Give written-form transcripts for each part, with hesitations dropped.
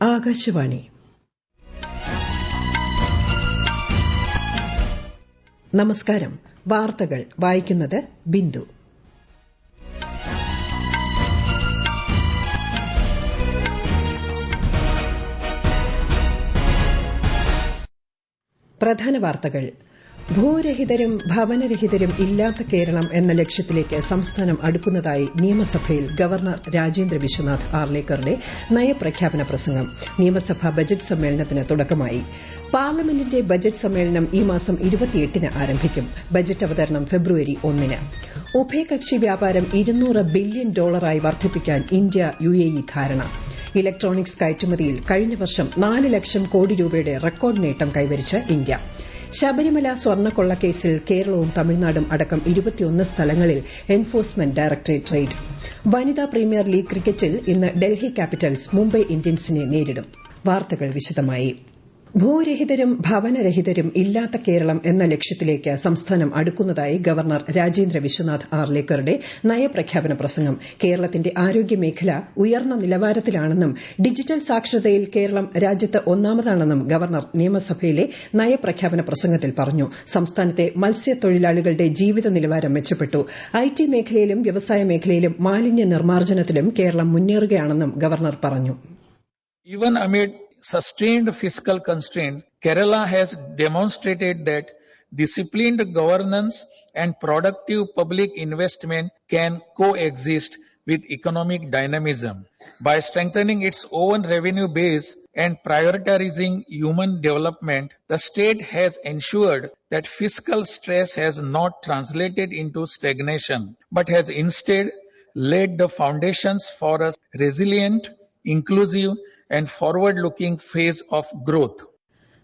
ആകാശവാണി. നമസ്കാരം. വാർത്തകൾ വായിക്കുന്നത് ബിന്ദു. പ്രധാന വാർത്തകൾ. ഭൂരഹിതരും ഭവനരഹിതരും ഇല്ലാത്ത കേരളം എന്ന ലക്ഷ്യത്തിലേക്ക് സംസ്ഥാനം അടുക്കുന്നതായി നിയമസഭയിൽ ഗവർണർ രാജേന്ദ്ര വിശ്വനാഥ് ആർലേക്കറുടെ നയപ്രഖ്യാപന പ്രസംഗം. നിയമസഭാ ബജറ്റ് സമ്മേളനത്തിന് തുടക്കമായി. പാർലമെന്റിന്റെ ബജറ്റ് സമ്മേളനം ഈ മാസം 28-ന് ആരംഭിക്കും. ബജറ്റ് അവതരണം ഫെബ്രുവരി 1-ന്. ഉഭയകക്ഷി വ്യാപാരം $200 ബില്യൺ വർദ്ധിപ്പിക്കാൻ ഇന്ത്യ UAE ധാരണ. ഇലക്ട്രോണിക്സ് കയറ്റുമതിയിൽ കഴിഞ്ഞ വർഷം 4 ലക്ഷം കോടി രൂപയുടെ റെക്കോർഡ് നേട്ടം കൈവരിച്ച ഇന്ത്യ. ശബരിമല സ്വർണ്ണക്കൊള്ളക്കേസിൽ കേരളവും തമിഴ്നാടും അടക്കം 21 സ്ഥലങ്ങളിൽ എൻഫോഴ്സ്മെന്റ് ഡയറക്ടറേറ്റ് റെയ്ഡ്. വനിതാ പ്രീമിയർ ലീഗ് ക്രിക്കറ്റിൽ ഇന്ന് ഡൽഹി ക്യാപിറ്റൽസ് മുംബൈ ഇന്ത്യൻസിനെ നേരിടും. വാർത്തകൾ വിശദമായി. ഭൂരഹിതരും ഭവനരഹിതരും ഇല്ലാത്ത കേരളം എന്ന ലക്ഷ്യത്തിലേക്ക് സംസ്ഥാനം അടുക്കുന്നതായി ഗവർണർ രാജേന്ദ്ര വിശ്വനാഥ് ആർലേക്കറുടെ നയപ്രഖ്യാപന പ്രസംഗം. കേരളത്തിന്റെ ആരോഗ്യമേഖല ഉയർന്ന നിലവാരത്തിലാണെന്നും ഡിജിറ്റൽ സാക്ഷരതയിൽ കേരളം രാജ്യത്ത് ഒന്നാമതാണെന്നും ഗവർണർ നിയമസഭയിലെ നയപ്രഖ്യാപന പ്രസംഗത്തിൽ പറഞ്ഞു. സംസ്ഥാനത്തെ മത്സ്യത്തൊഴിലാളികളുടെ ജീവിത നിലവാരം മെച്ചപ്പെട്ടു. IT മേഖലയിലും വ്യവസായ മേഖലയിലും മാലിന്യ നിർമ്മാർജ്ജനത്തിലും കേരളം മുന്നേറുകയാണെന്നും ഗവർണർ പറഞ്ഞു. Sustained fiscal constraint, Kerala has demonstrated that disciplined governance and productive public investment can coexist with economic dynamism. By strengthening its own revenue base and prioritizing human development, the state has ensured that fiscal stress has not translated into stagnation, but has instead laid the foundations for a resilient, inclusive and forward-looking phase of growth.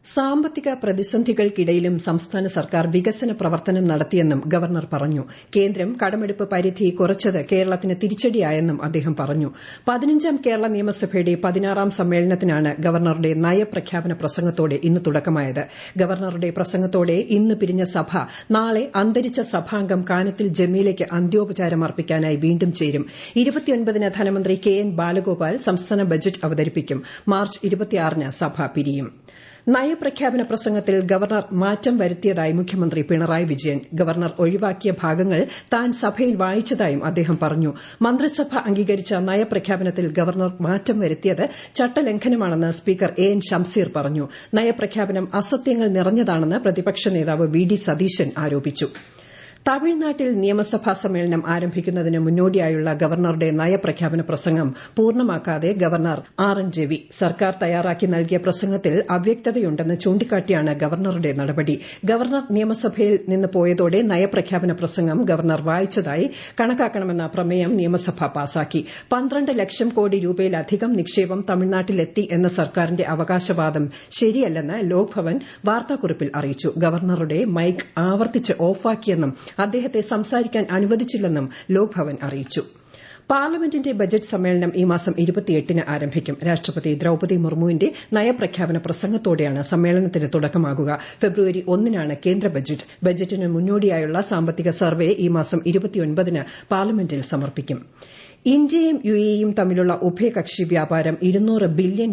സാമ്പത്തിക പ്രതിസന്ധികൾക്കിടയിലും സംസ്ഥാന സർക്കാർ വികസന പ്രവർത്തനം നടത്തിയെന്നും governor പറഞ്ഞു. കേന്ദ്രം കടമെടുപ്പ് പരിധി കുറച്ചത് കേരളത്തിന് തിരിച്ചടിയായെന്നും അദ്ദേഹം പറഞ്ഞു. 15ാം കേരള നിയമസഭയുടെ 16ാം സമ്മേളനത്തിനാണ് ഗവർണറുടെ നയപ്രഖ്യാപന പ്രസംഗത്തോടെ ഇന്ന് തുടക്കമായത്. ഗവർണറുടെ പ്രസംഗത്തോടെ ഇന്ന് പിരിഞ്ഞ സഭ നാളെ അന്തരിച്ച സഭാംഗം കാനത്തിൽ ജമീലയ്ക്ക് അന്ത്യോപചാരം അർപ്പിക്കാനായി വീണ്ടും ചേരും. 29-ന് ധനമന്ത്രി KN ബാലഗോപാൽ സംസ്ഥാന ബജറ്റ് അവതരിപ്പിക്കും. മാർച്ച് 26-ന് സഭ പിരിയും. നയപ്രഖ്യാപന പ്രസംഗത്തിൽ ഗവർണർ മാറ്റം വരുത്തിയതായി മുഖ്യമന്ത്രി പിണറായി വിജയൻ. ഗവർണർ ഒഴിവാക്കിയ ഭാഗങ്ങൾ താൻ സഭയിൽ വായിച്ചതായും അദ്ദേഹം പറഞ്ഞു. മന്ത്രിസഭ അംഗീകരിച്ച നയപ്രഖ്യാപനത്തിൽ ഗവർണർ മാറ്റം വരുത്തിയത് ചട്ടലംഘനമാണെന്ന് സ്പീക്കർ AN ഷംസീർ പറഞ്ഞു. നയപ്രഖ്യാപനം അസത്യങ്ങൾ നിറഞ്ഞതാണെന്ന് പ്രതിപക്ഷ നേതാവ് VD സതീശൻ ആരോപിച്ചു. തമിഴ്നാട്ടിൽ നിയമസഭാ സമ്മേളനം ആരംഭിക്കുന്നതിന് മുന്നോടിയായുള്ള ഗവർണറുടെ നയപ്രഖ്യാപന പ്രസംഗം പൂർണ്ണമാക്കാതെ ഗവർണർ RN രവി സർക്കാർ തയ്യാറാക്കി നൽകിയ പ്രസംഗത്തിൽ അവ്യക്തതയുണ്ടെന്ന് ചൂണ്ടിക്കാട്ടിയാണ് ഗവർണറുടെ നടപടി. ഗവർണർ നിയമസഭയിൽ നിന്ന് പോയതോടെ നയപ്രഖ്യാപന പ്രസംഗം ഗവർണർ വായിച്ചതായി കണക്കാക്കണമെന്ന പ്രമേയം നിയമസഭ പാസാക്കി. 12 ലക്ഷം കോടി രൂപയിലധികം നിക്ഷേപം തമിഴ്നാട്ടിലെത്തി എന്ന സർക്കാരിന്റെ അവകാശവാദം ശരിയല്ലെന്ന് ലോക്ഭവൻ വാർത്താക്കുറിപ്പിൽ അറിയിച്ചു. ഗവർണറുടെ മൈക്ക് ആവർത്തിച്ച് ഓഫാക്കിയെന്നും അദ്ദേഹത്തെ സംസാരിക്കാൻ അനുവദിച്ചില്ലെന്നും ലോക്ഭവൻ അറിയിച്ചു. പാർലമെന്റിന്റെ ബജറ്റ് സമ്മേളനം ഈ മാസം 28-ന് ആരംഭിക്കും. രാഷ്ട്രപതി ദ്രൌപദി മുർമുവിന്റെ നയപ്രഖ്യാപന പ്രസംഗത്തോടെയാണ് സമ്മേളനത്തിന് തുടക്കമാകുക. ഫെബ്രുവരി 1-നാണ് കേന്ദ്ര ബജറ്റ്. ബജറ്റിന് മുന്നോടിയായുള്ള സാമ്പത്തിക സർവേ ഈ മാസം 29-ന് പാർലമെന്റിൽ സമർപ്പിക്കും. ഇന്ത്യയും UAEയും തമ്മിലുള്ള ഉഭയകക്ഷി വ്യാപാരം $200 ബില്യൺ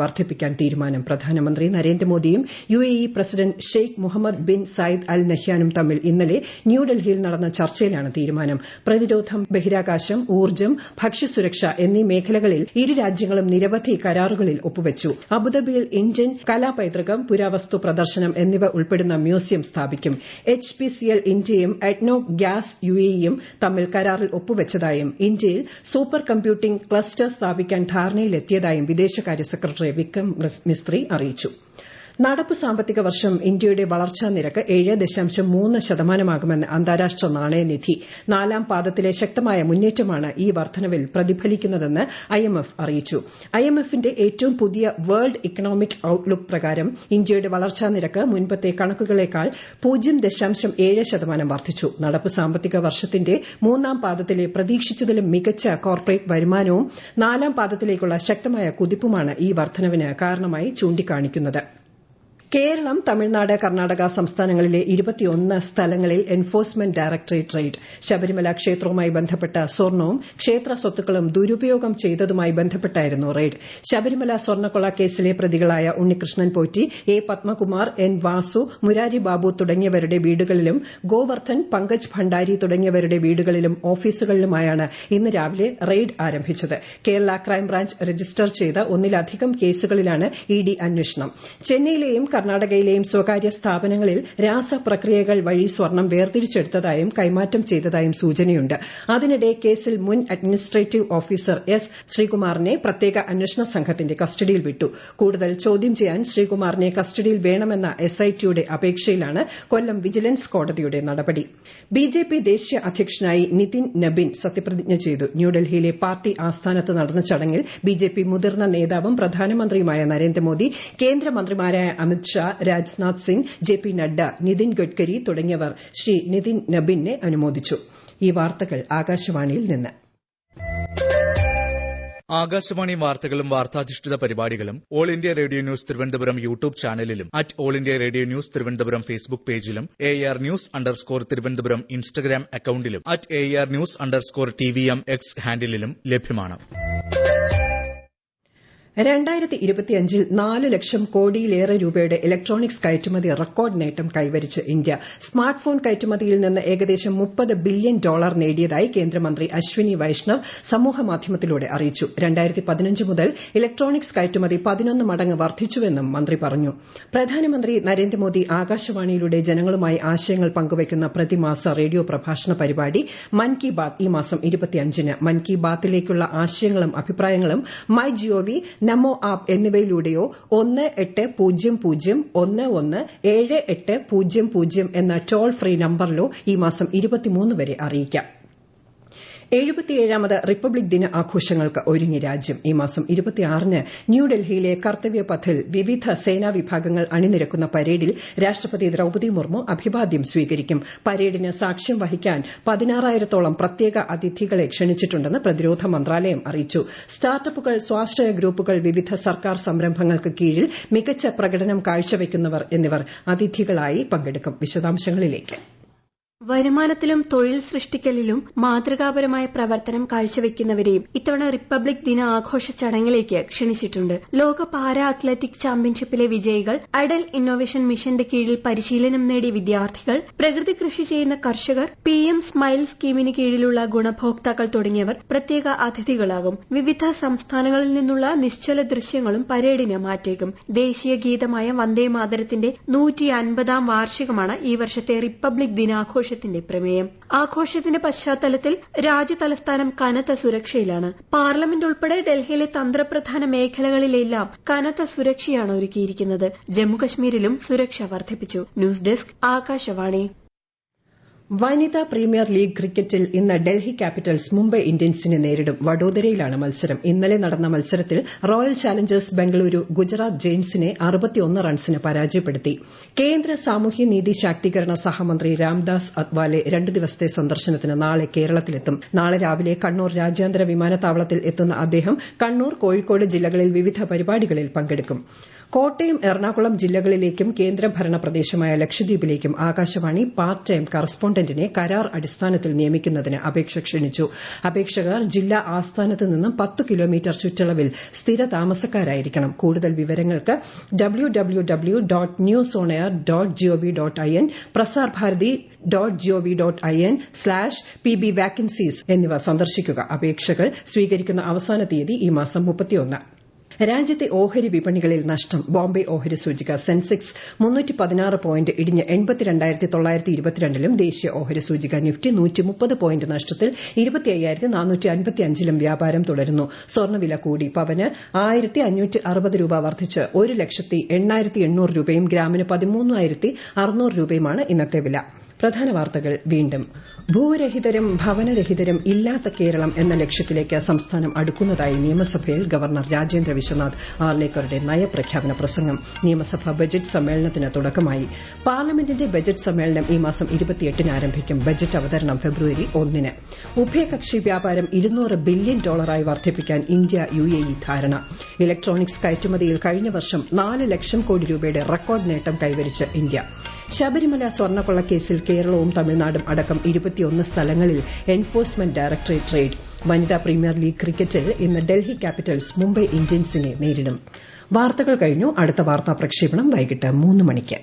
വർദ്ധിപ്പിക്കാൻ തീരുമാനം. പ്രധാനമന്ത്രി നരേന്ദ്രമോദിയും UAE പ്രസിഡന്റ് ഷെയ്ഖ് മുഹമ്മദ് ബിൻ സയ്യിദ് അൽ നഹ്യാനും തമ്മിൽ ഇന്നലെ ന്യൂഡൽഹിയിൽ നടന്ന ചർച്ചയിലാണ് തീരുമാനം. പ്രതിരോധം, ബഹിരാകാശം, ഊർജ്ജം, ഭക്ഷ്യസുരക്ഷ എന്നീ മേഖലകളിൽ ഇരു രാജ്യങ്ങളും നിരവധി കരാറുകളിൽ ഒപ്പുവച്ചു. അബുദാബിയിൽ ഇന്ത്യൻ കലാപൈതൃകം, പുരാവസ്തു പ്രദർശനം എന്നിവ ഉൾപ്പെടുന്ന മ്യൂസിയം സ്ഥാപിക്കും. HPCL ഇന്ത്യയും അഡ്നോക് ഗ്യാസ് UAEയും തമ്മിൽ കരാറിൽ ഒപ്പുവച്ചതായും ഇന്ത്യയിൽ സൂപ്പർ കമ്പ്യൂട്ടിംഗ് ക്ലസ്റ്റർ സ്ഥാപിക്കാൻ ധാരണയിലെത്തിയതായും വിദേശകാര്യ സെക്രട്ടറി വിക്രം മിസ്ത്രി അറിയിച്ചു. നടപ്പ് സാമ്പത്തിക വർഷം ഇന്ത്യയുടെ വളർച്ചാ നിരക്ക് 7.3% അന്താരാഷ്ട്ര നാണയനിധി. 4ാം പാദത്തിലെ ശക്തമായ മുന്നേറ്റമാണ് ഈ വർധനവിൽ പ്രതിഫലിക്കുന്നതെന്ന് IMF അറിയിച്ചു. IMFന്റെ ഏറ്റവും പുതിയ വേൾഡ് ഇക്കണോമിക് ഔട്ട്ലുക്ക് പ്രകാരം ഇന്ത്യയുടെ വളർച്ചാ നിരക്ക് മുൻപത്തെ കണക്കുകളേക്കാൾ 0.7% വർദ്ധിച്ചു. നടപ്പ് സാമ്പത്തിക വർഷത്തിന്റെ 3ാം പാദത്തിലെ പ്രതീക്ഷിച്ചതിലും മികച്ച കോർപ്പറേറ്റ് വരുമാനവും 4ാം പാദത്തിലേക്കുള്ള ശക്തമായ കുതിപ്പുമാണ് ഈ വർധനവിന് കാരണമായി ചൂണ്ടിക്കാണിക്കുന്നത്. കേരളം, തമിഴ്നാട്, കർണാടക സംസ്ഥാനങ്ങളിലെ 21 സ്ഥലങ്ങളിൽ എൻഫോഴ്സ്മെന്റ് ഡയറക്ടറേറ്റ് റെയ്ഡ്. ശബരിമല ക്ഷേത്രവുമായി ബന്ധപ്പെട്ട സ്വർണവും ക്ഷേത്ര സ്വത്തുക്കളും ദുരുപയോഗം ചെയ്തതുമായി ബന്ധപ്പെട്ടായിരുന്നു റെയ്ഡ്. ശബരിമല സ്വർണ്ണക്കൊള്ള കേസിലെ പ്രതികളായ ഉണ്ണികൃഷ്ണൻ പോറ്റി, എ പത്മകുമാർ, എൻ വാസു, മുരാരി ബാബു തുടങ്ങിയവരുടെ വീടുകളിലും ഗോവർദ്ധൻ, പങ്കജ് ഭണ്ഡാരി തുടങ്ങിയവരുടെ വീടുകളിലും ഓഫീസുകളിലുമായാണ് ഇന്ന് രാവിലെ റെയ്ഡ് ആരംഭിച്ചത്. കേരള ക്രൈംബ്രാഞ്ച് രജിസ്റ്റർ ചെയ്ത ഒന്നിലധികം കേസുകളിലാണ് ഇഡി അന്വേഷണം. ചെന്നൈയിലെയും കർണാടകയിലെയും സ്വകാര്യ സ്ഥാപനങ്ങളിൽ രാസപ്രക്രിയകൾ വഴി സ്വർണം വേർതിരിച്ചെടുത്തതായും കൈമാറ്റം ചെയ്തതായും സൂചനയുണ്ട്. അതിനിടെ കേസിൽ മുൻ അഡ്മിനിസ്ട്രേറ്റീവ് ഓഫീസർ എസ് ശ്രീകുമാറിനെ പ്രത്യേക അന്വേഷണ സംഘത്തിന്റെ കസ്റ്റഡിയിൽ വിട്ടു. കൂടുതൽ ചോദ്യം ചെയ്യാൻ ശ്രീകുമാറിനെ കസ്റ്റഡിയിൽ വേണമെന്ന എസ്ഐടിയുടെ അപേക്ഷയിലാണ് കൊല്ലം വിജിലൻസ് കോടതിയുടെ നടപടി. ബിജെപി ദേശീയ അധ്യക്ഷനായി നിതിൻ നബിൻ സത്യപ്രതിജ്ഞ ചെയ്തു. ന്യൂഡൽഹിയിലെ പാർട്ടി ആസ്ഥാനത്ത് നടന്ന ചടങ്ങിൽ ബിജെപി മുതിർന്ന നേതാവും പ്രധാനമന്ത്രിയുമായ നരേന്ദ്രമോദി, കേന്ദ്രമന്ത്രിമാരായ അമിത്ഷാ, രാജ്നാഥ് സിംഗ്, ജെ പി നഡ്ഡ, നിതിൻ ഗഡ്കരി തുടങ്ങിയവർ ശ്രീ നിതിൻ നബിനെ അനുമോദിച്ചു. ഈ വാർത്തകൾ ആകാശവാണിയിൽ നിന്ന്. ആകാശവാണി വാർത്തകളും വാർത്താധിഷ്ഠിത പരിപാടികളും all India radio news Thiruvananthapuram YouTube ചാനലിലും all India radio news Thiruvananthapuram Facebook പേജിലും AR News_ തിരുവനന്തപുരം ഇൻസ്റ്റഗ്രാം അക്കൌണ്ടിലും AR News_TVM X ഹാൻഡിലും ലഭ്യമാണ്. 2025 4 ലക്ഷം കോടിയിലേറെ രൂപയുടെ ഇലക്ട്രോണിക്സ് കയറ്റുമതി റെക്കോർഡ് നേട്ടം കൈവരിച്ച് ഇന്ത്യ. സ്മാർട്ട് ഫോൺ കയറ്റുമതിയിൽ നിന്ന് ഏകദേശം $30 ബില്യൺ നേടിയതായി കേന്ദ്രമന്ത്രി അശ്വിനി വൈഷ്ണവ് സമൂഹമാധ്യമത്തിലൂടെ അറിയിച്ചു. 2015 മുതൽ ഇലക്ട്രോണിക്സ് കയറ്റുമതി 11 മടങ്ങ് വർദ്ധിച്ചുവെന്നും മന്ത്രി പറഞ്ഞു. പ്രധാനമന്ത്രി നരേന്ദ്രമോദി ആകാശവാണിയിലൂടെ ജനങ്ങളുമായി ആശയങ്ങൾ പങ്കുവയ്ക്കുന്ന പ്രതിമാസ റേഡിയോ പ്രഭാഷണ പരിപാടി മൻ കി ബാത് ഈ മാസം 25-ന്. മൻ കി ബാത്തിലേക്കുള്ള ആശയങ്ങളും അഭിപ്രായങ്ങളും മൈ ജിഒവി, നമോ ആപ്പ് എന്നിവയിലൂടെയോ 1800117800 എന്ന ടോൾ ഫ്രീ നമ്പറിലോ ഈ മാസം 23 വരെ അറിയിക്കാം. 77ാമത് റിപ്പബ്ലിക് ദിന ആഘോഷങ്ങൾക്ക് ഒരുങ്ങി രാജ്യം. ഈ മാസം 26-ന് ന്യൂഡൽഹിയിലെ കർത്തവ്യ പഥിൽ വിവിധ സേനാ വിഭാഗങ്ങൾ അണിനിരക്കുന്ന പരേഡിൽ രാഷ്ട്രപതി ദ്രൌപദി മുർമു അഭിവാദ്യം സ്വീകരിക്കും. പരേഡിന് സാക്ഷ്യം വഹിക്കാൻ 16,000-ഓളം പ്രത്യേക അതിഥികളെ ക്ഷണിച്ചിട്ടുണ്ടെന്ന് പ്രതിരോധ മന്ത്രാലയം അറിയിച്ചു. സ്റ്റാർട്ടപ്പുകൾ, സ്വാശ്രയ ഗ്രൂപ്പുകൾ, വിവിധ സർക്കാർ സംരംഭങ്ങൾക്ക് കീഴിൽ മികച്ച പ്രകടനം കാഴ്ചവെക്കുന്നവർ എന്നിവർ അതിഥികളായി പങ്കെടുക്കും. വിശദാംശങ്ങളിലേക്ക്. വരുമാനത്തിലും തൊഴിൽ സൃഷ്ടിക്കലിലും മാതൃകാപരമായ പ്രവർത്തനം കാഴ്ചവെക്കുന്നവരെയും ഇത്തവണ റിപ്പബ്ലിക് ദിന ആഘോഷ ചടങ്ങിലേക്ക് ക്ഷണിച്ചിട്ടുണ്ട്. ലോക പാരാ അത്ലറ്റിക് ചാമ്പ്യൻഷിപ്പിലെ വിജയികൾ, അടൽ ഇന്നോവേഷൻ മിഷന്റെ കീഴിൽ പരിശീലനം നേടിയ വിദ്യാർത്ഥികൾ, പ്രകൃതി കൃഷി ചെയ്യുന്ന കർഷകർ, PM സ്മൈൽ സ്കീമിന് കീഴിലുള്ള ഗുണഭോക്താക്കൾ തുടങ്ങിയവർ പ്രത്യേക അതിഥികളാകും. വിവിധ സംസ്ഥാനങ്ങളിൽ നിന്നുള്ള നിശ്ചല ദൃശ്യങ്ങളും പരേഡിന് മാറ്റേക്കും. ദേശീയ ഗീതമായ വന്ദേ മാതരത്തിന്റെ 150ാം വാർഷികമാണ് ഈ വർഷത്തെ റിപ്പബ്ലിക് ദിനാഘോഷം പ്രമേയം. ആഘോഷത്തിന്റെ പശ്ചാത്തലത്തിൽ രാജ്യതലസ്ഥാനം കനത്ത സുരക്ഷയിലാണ്. പാർലമെന്റ് ഉൾപ്പെടെ ഡൽഹിയിലെ തന്ത്രപ്രധാന മേഖലകളിലെല്ലാം കനത്ത സുരക്ഷയാണ് ഒരുക്കിയിരിക്കുന്നത്. ജമ്മുകശ്മീരിലും സുരക്ഷ വർദ്ധിപ്പിച്ചു. News desk, Akashvani. വനിതാ പ്രീമിയർ ലീഗ് ക്രിക്കറ്റിൽ ഇന്ന് ഡൽഹി ക്യാപിറ്റൽസ് മുംബൈ ഇന്ത്യൻസിനെ നേരിടും. വഡോദരയിലാണ് മത്സരം. ഇന്നലെ നടന്ന മത്സരത്തിൽ റോയൽ ചാലഞ്ചേഴ്സ് ബംഗളൂരു ഗുജറാത്ത് ജയന്റ്സിനെ 61 റൺസിന് പരാജയപ്പെടുത്തി. കേന്ദ്ര സാമൂഹ്യനീതി ശാക്തീകരണ സഹമന്ത്രി രാംദാസ് അത്വാലെ 2 ദിവസത്തെ സന്ദർശനത്തിന് നാളെ കേരളത്തിലെത്തും. നാളെ രാവിലെ കണ്ണൂർ രാജ്യാന്തര വിമാനത്താവളത്തിൽ എത്തുന്ന അദ്ദേഹം കണ്ണൂർ, കോഴിക്കോട് ജില്ലകളിൽ വിവിധ പരിപാടികളിൽ പങ്കെടുക്കും. കോട്ടയം, എറണാകുളം ജില്ലകളിലേക്കും കേന്ദ്രഭരണ പ്രദേശമായ ലക്ഷദ്വീപിലേക്കും ആകാശവാണി പാർട്ട് ടൈം കറസ്പോണ്ടന്റിനെ കരാർ അടിസ്ഥാനത്തിൽ നിയമിക്കുന്നതിന് അപേക്ഷ ക്ഷണിച്ചു. അപേക്ഷകർ ജില്ലാ ആസ്ഥാനത്ത് നിന്നും 10 കിലോമീറ്റർ ചുറ്റളവിൽ സ്ഥിര താമസക്കാരായിരിക്കണം. കൂടുതൽ വിവരങ്ങൾക്ക് www.newsonair.gov.in, prasarbharati.gov.in/pbvacancies എന്നിവ സന്ദർശിക്കുക. അപേക്ഷകൾ സ്വീകരിക്കുന്ന അവസാന തീയതി ഈ മാസം 31. രാജ്യത്തെ ഓഹരി വിപണികളിൽ നഷ്ടം. ബോംബെ ഓഹരി സൂചിക സെൻസെക്സ് 316 പോയിന്റ് ഇടിഞ്ഞ് 82,922-ലും ദേശീയ ഓഹരി സൂചിക നിഫ്റ്റി 130 പോയിന്റ് നഷ്ടത്തിൽ 25,455-ലും വ്യാപാരം തുടരുന്നു. സ്വർണ്ണവില കൂടി. പവന് 1,560 രൂപ വർദ്ധിച്ച് 1,80,800 രൂപയും ഗ്രാമിന് 13,600 രൂപയുമാണ് ഇന്നത്തെ വില. പ്രധാന വാർത്തകൾ വീണ്ടും. ഭൂരഹിതരും ഭവനരഹിതരും ഇല്ലാത്ത കേരളം എന്ന ലക്ഷ്യത്തിലേക്ക് സംസ്ഥാനം അടുക്കുന്നതായി നിയമസഭയിൽ ഗവർണർ രാജേന്ദ്ര വിശ്വനാഥ് ആർലേക്കറുടെ നയപ്രഖ്യാപന പ്രസംഗം. നിയമസഭാ ബജറ്റ് സമ്മേളനത്തിന് തുടക്കമായി. പാർലമെന്റിന്റെ ബജറ്റ് സമ്മേളനം ഈ മാസം 28-ന് ആരംഭിക്കും. ബജറ്റ് അവതരണം ഫെബ്രുവരി 1-ന്. ഉഭയകക്ഷി വ്യാപാരം $200 ബില്യൺ വർദ്ധിപ്പിക്കാൻ ഇന്ത്യ UAE ധാരണ. ഇലക്ട്രോണിക്സ് കയറ്റുമതിയിൽ കഴിഞ്ഞ വർഷം 4 ലക്ഷം കോടി രൂപയുടെ റെക്കോർഡ് നേട്ടം കൈവരിച്ച് ഇന്ത്യ. ശബരിമല സ്വർണ്ണക്കൊള്ളക്കേസിൽ കേരളവും തമിഴ്നാടും അടക്കം 21 സ്ഥലങ്ങളിൽ എൻഫോഴ്സ്മെന്റ് ഡയറക്ടറേറ്റ് റെയ്ഡ്. വനിതാ പ്രീമിയർ ലീഗ് ക്രിക്കറ്റിൽ ഇന്ന് ഡൽഹി ക്യാപിറ്റൽസ് മുംബൈ ഇന്ത്യൻസിനെ നേരിടും. വാർത്തകൾ കഴിഞ്ഞു. അടുത്ത വാർത്താ പ്രക്ഷേപണം വൈകിട്ട് 3 മണിക്ക്.